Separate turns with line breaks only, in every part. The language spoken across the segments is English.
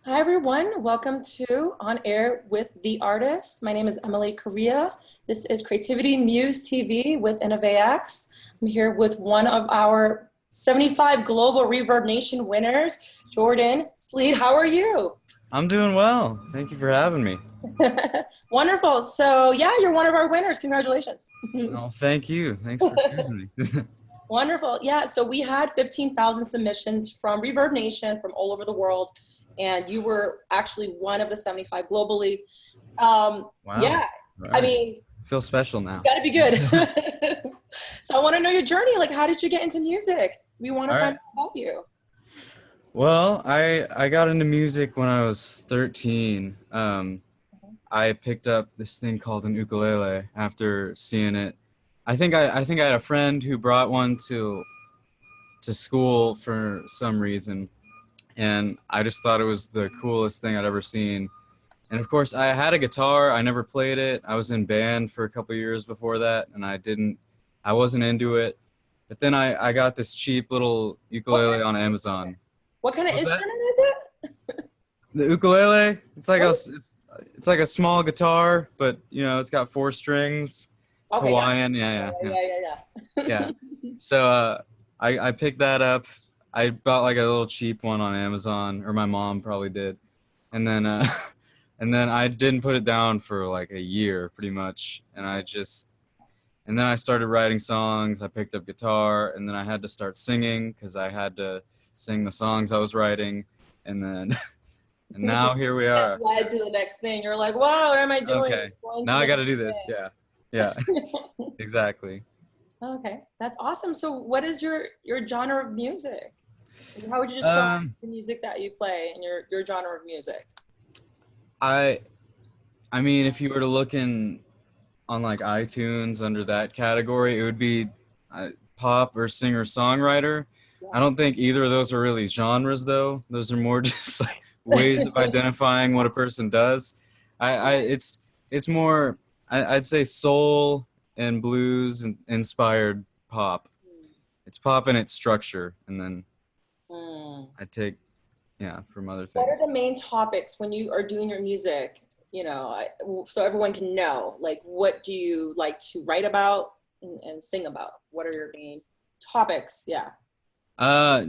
Hi everyone, welcome to On Air with the Artist. My name is Emily Correa. This is CreativityMuzeTV with Innova. I'm here with one of our 75 global ReverbNation winners, Jordan Sleed. How are you?
I'm doing well. Thank you for having me.
Wonderful. So yeah, you're one of our winners. Congratulations.
Oh, thank you. Thanks for choosing me.
Wonderful. Yeah, so we had 15,000 submissions from ReverbNation from all over the world, and you were actually one of the 75 globally.
Wow.
Yeah,
All
I
right.
mean,
I feel special
you
now.
got to be good. So I want to know your journey. Like, how did you get into music? We want to
All
find
right.
out about you.
Well, I got into music when I was 13. I picked up this thing called an ukulele after seeing it. I think I had a friend who brought one to school for some reason, and I just thought it was the coolest thing I'd ever seen. And of course, I had a guitar. I never played it. I was in band for a couple years before that, and I wasn't into it. But then I got this cheap little
What kind
ukulele on
of,
Amazon.
what kind of
What's that?
instrument is it?
The ukulele?
What?
It's like a small guitar, but it's got four strings. It's
Okay.
Hawaiian. Yeah,
Yeah,
yeah, yeah,
yeah, yeah,
yeah.
yeah.
So I picked that up. I bought like a little cheap one on Amazon, or my mom probably did, and then and then I didn't put it down for like a year, pretty much. And then I started writing songs. I picked up guitar, and then I had to start singing because I had to sing the songs I was writing, and then and now here we
That
are.
led to the next thing. You're like, wow, what am I doing?
Okay,
Going to
now I
the
got to do this. Yeah, yeah,
next thing.
exactly.
Okay, that's awesome. So, what is your genre of music? How would you describe
Um,
the music that you play and your genre of music?
I I mean, if you were to look in on like iTunes under that category, it would be pop or singer songwriter. I don't think either of those are really genres, though. Those are more just like ways of
Yeah.
identifying what a person does. It's more I'd say soul and blues and inspired pop. It's pop in its structure, and then
Hmm.
I take from other
What are
things.
the main topics when you are doing your music? So everyone can know, like, what do you like to write about and sing about? What are your main topics? Yeah.
Uh,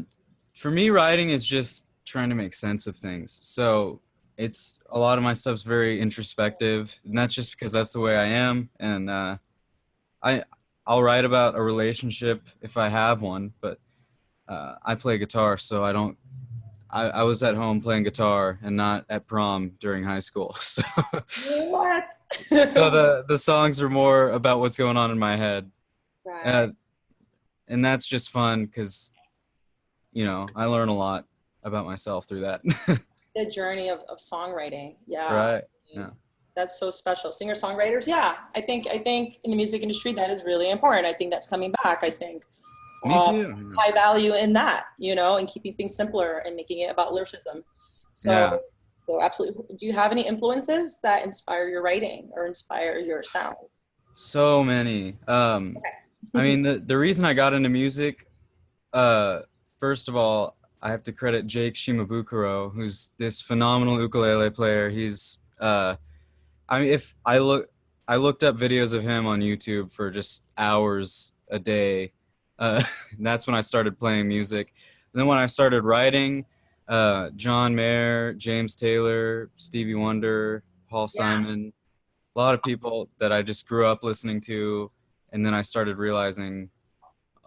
for me, writing is just trying to make sense of things. So it's a lot of my stuff's very introspective, and that's just because that's the way I am. And I I'll write about a relationship if I have one, but I play guitar, so I don't. I was at home playing guitar and not at prom during high school. So
What?
so the songs are more about what's going on in my head,
Right.
uh, and that's just fun because I learn a lot about myself through that.
The journey of songwriting. Yeah.
Right. Yeah.
That's so special. Singer-songwriters, yeah. I think in the music industry that is really important. I think that's coming back. I think
Me
uh,
too.
high value in that, and keeping things simpler and making it about lyricism. So,
Yeah.
so absolutely. Do you have any influences that inspire your writing or inspire your sound?
So many. I mean, the reason I got into music, uh, first of all, I have to credit Jake Shimabukuro, who's this phenomenal ukulele player. I mean, if I looked up videos of him on YouTube for just hours a day. And that's when I started playing music. And then when I started writing, John Mayer, James Taylor, Stevie Wonder, Paul
Yeah.
Simon, a lot of people that I just grew up listening to, and then I started realizing,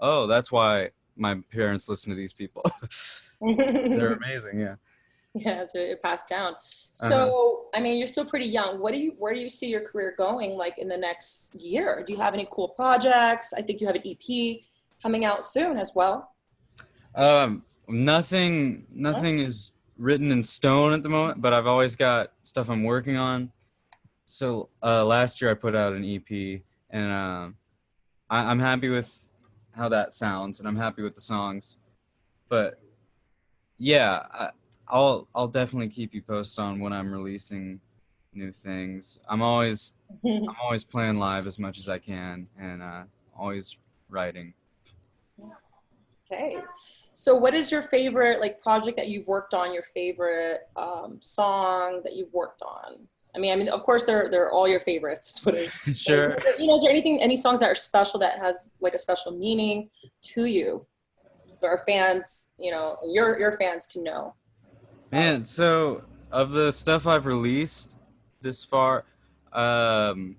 oh, that's why my parents listen to these people. They're amazing, yeah.
Yeah, so it passed down.
Uh-huh.
So, I mean, you're still pretty young. Where do you see your career going like in the next year? Do you have any cool projects? I think you have an EP coming out soon as well.
Nothing is written in stone at the moment, but I've always got stuff I'm working on. So last year I put out an EP, and I'm happy with how that sounds, and I'm happy with the songs. But yeah, I'll definitely keep you posted on when I'm releasing new things. I'm always playing live as much as I can, and always writing.
Okay. So what is your favorite like project that you've worked on, your favorite song that you've worked on? I mean, of course they're all your favorites. What is,
Sure.
you know, is there anything, any songs that are special that has like a special meaning to you? So our fans, you know, your fans can know.
Man, so of the stuff I've released this far, um,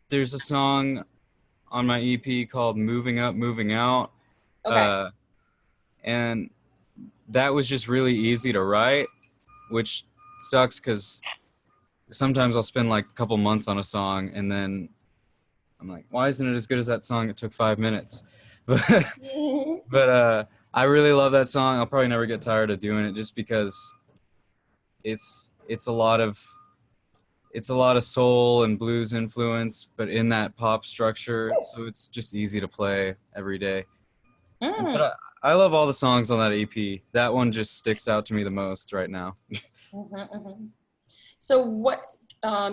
there's a song on my EP called "Moving Up, Moving Out,"
Okay.
uh, and that was just really easy to write, which sucks because sometimes I'll spend like a couple months on a song and then I'm like, why isn't it as good as that song? It took 5 minutes. But I really love that song. I'll probably never get tired of doing it just because it's a lot of soul and blues influence, but in that pop structure, so it's just easy to play every day. But
Mm.
I love all the songs on that EP. That one just sticks out to me the most right now.
So what,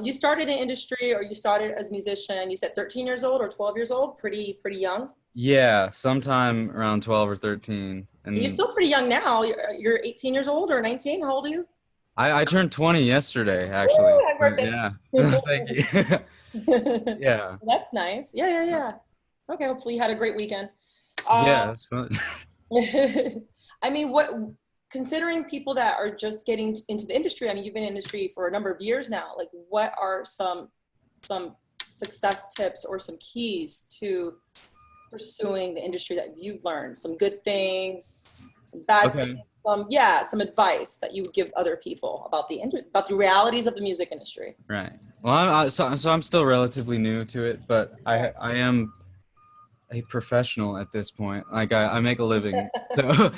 you started in industry or you started as a musician, you said 13 years old or 12 years old, pretty young.
Yeah, sometime around 12 or 13.
And you're
And
still pretty young now. You're 18 years old or 19. How old are you?
I turned 20 yesterday, actually.
Woo, happy
But
birthday.
yeah, thank you. Yeah,
That's nice. Yeah, yeah, yeah. Okay, hopefully you had a great weekend.
yeah, it's fun.
I mean, what, considering people that are just getting into the industry, I mean, you've been in the industry for a number of years now, like what are some success tips or some keys to pursuing the industry that you've learned? Some good things, some bad things,
Okay.
some advice that you would give other people about about the realities of the music industry.
Right. Well, so I'm still relatively new to it, but I am a professional at this point. Like I make a living. So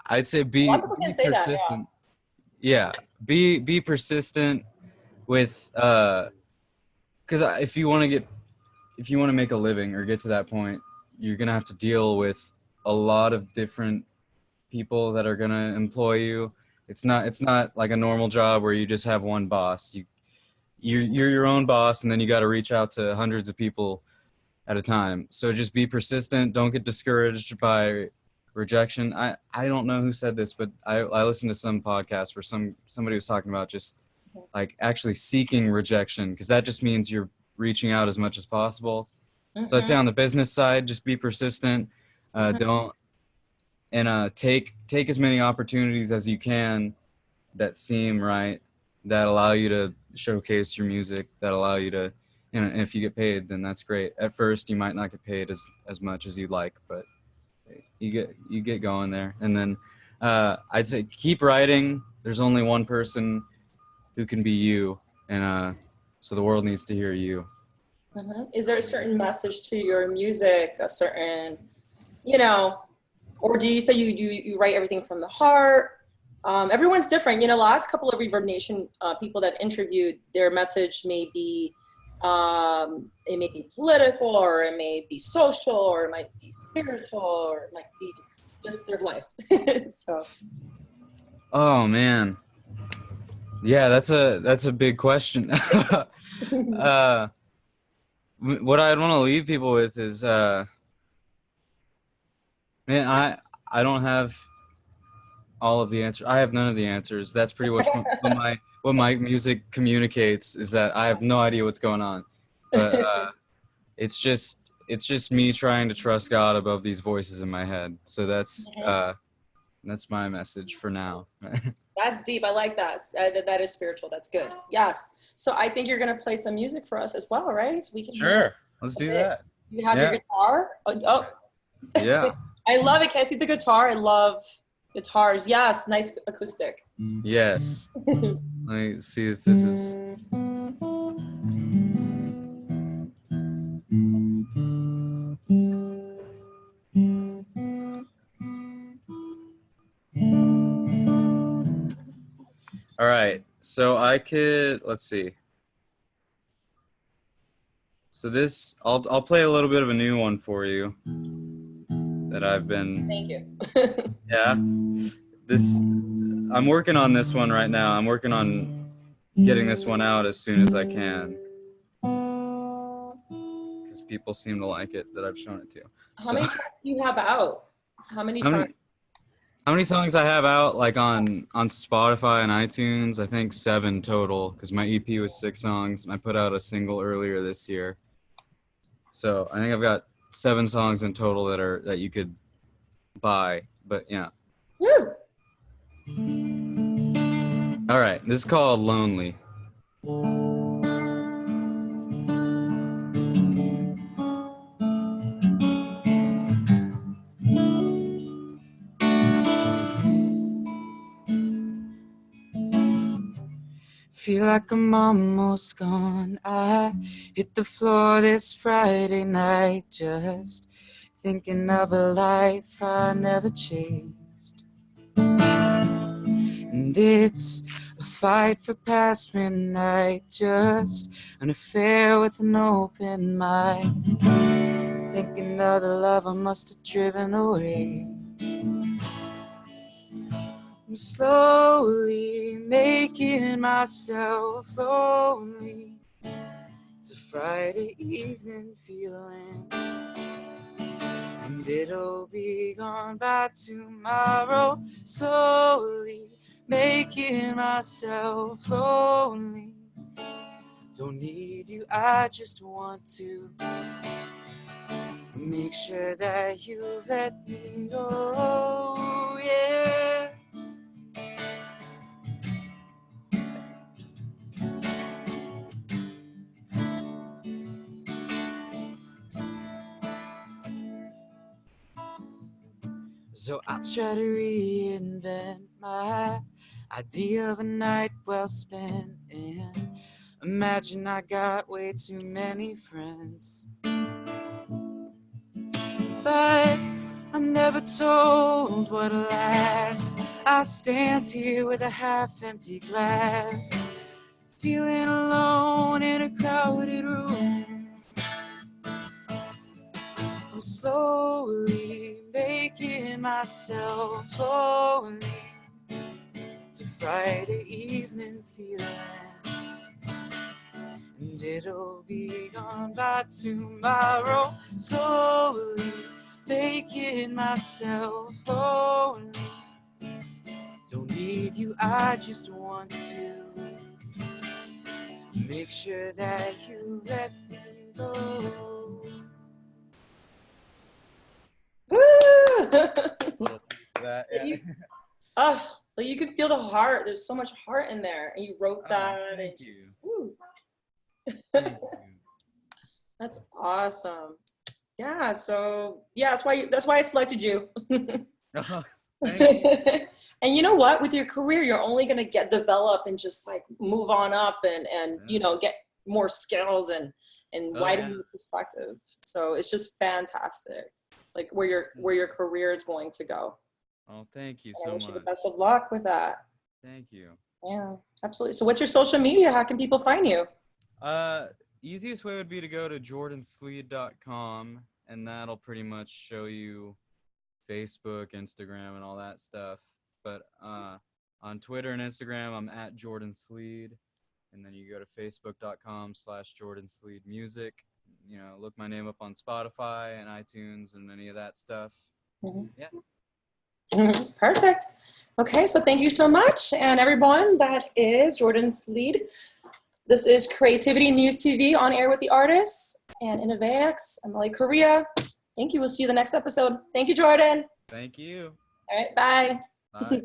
I'd say
A lot of
be
people can
be
say that,
persistent. Yeah, be persistent with because if you want to make a living or get to that point, you're gonna have to deal with a lot of different people that are gonna employ you. It's not like a normal job where you just have one boss. You're your own boss, and then you got to reach out to hundreds of people at a time. So just be persistent. Don't get discouraged by rejection. I don't know who said this, but I listened to some podcast where somebody was talking about just
yeah.
like actually seeking rejection, because that just means you're reaching out as much as possible. So I'd say
Hmm.
on the business side, just be persistent. Don't and take as many opportunities as you can that seem right, that allow you to showcase your music, that allow you to, you know, if you get paid, then that's great. At first, you might not get paid as much as you'd like, but you get going there. And then I'd say keep writing. There's only one person who can be you, and so the world needs to hear you.
Hmm. Is there a certain message to your music, a certain, you know, or do you say you write everything from the heart? Everyone's different. You know, last couple of ReverbNation people that interviewed, their message may be, it may be political, or it may be social, or it might be spiritual, or it might be just their life. So,
Oh man, yeah, that's a big question. uh, what I'd want to leave people with is, man, I don't have all of the answers. I have none of the answers. That's pretty much what my music communicates, is that I have no idea what's going on. But it's just me trying to trust God above these voices in my head. So that's my message for now.
that's deep. I like that. That is spiritual. That's good. Yes. So I think you're gonna play some music for us as well, right? So we can hear
Sure, let's
a
do
bit.
that.
You have your
Yeah,
guitar. Oh,
yeah,
I love it. Can I see the guitar? I love guitars. Yes, nice acoustic.
yes. Let me see if this is. All right, so let's see. So this, I'll play a little bit of a new one for you that I've
Thank
been,
you.
yeah. This, I'm working on this one right now. I'm working on getting this one out as soon as I can, because people seem to like it that I've shown it to.
How
So
many songs do you have out? How many
How
charts?
many how many songs I have out like on Spotify and iTunes? I think 7 total because my EP was 6 songs and I put out a single earlier this year. So I think I've got 7 songs in total that you could buy. But yeah.
Woo!
All right, this is called Lonely. Feel like I'm almost gone. I hit the floor this Friday night, just thinking of a life I never chased. And it's a fight for past midnight, just an affair with an open mind. Thinking of the love I must have driven away. I'm slowly making myself lonely. It's a Friday evening feeling, and it'll be gone by tomorrow. Slowly making myself lonely. Don't need you, I just want to make sure that you let me go, yeah. So I'll try to reinvent my idea of a night well spent, and imagine I got way too many friends. But I'm never told what'll last. I stand here with a half-empty glass, feeling alone in a crowded room. I'm slowly making myself lonely. It's a Friday evening feeling, and it'll be gone by tomorrow. Slowly making myself lonely. Don't need you, I just want to make sure that you let me go.
Woo!
That, yeah.
Oh, well, you can feel the heart. There's so much heart in there, and you wrote that.
Thank
And
you.
just, woo.
Thank you.
That's awesome. Yeah. So yeah, that's why I selected you.
Thank you.
And you know what? With your career, you're only gonna get develop and just like move on up and
Yeah.
get more skills and
Oh,
widen
yeah.
your perspective. So it's just fantastic, like where your career is going to go.
Oh, thank you
And I
so
wish you the
much.
best of luck with that.
Thank you.
Yeah, absolutely. So what's your social media? How can people find you?
Uh, Easiest way would be to go to jordansleed.com, and that'll pretty much show you Facebook, Instagram, and all that stuff. But on Twitter and Instagram, I'm at Jordan Sleed, and then you go to facebook.com/JordanSleedMusic. You know, look my name up on Spotify and iTunes and any of that stuff.
Mhm.
Yeah.
Perfect. Okay, so thank you so much. And everyone, that is Jordan Sleed. This is CreativityMuzeTV on air with the artists. And InnovaX, Emily Correa. Thank you. We'll see you the next episode. Thank you, Jordan.
Thank you.
All right, bye.
Bye.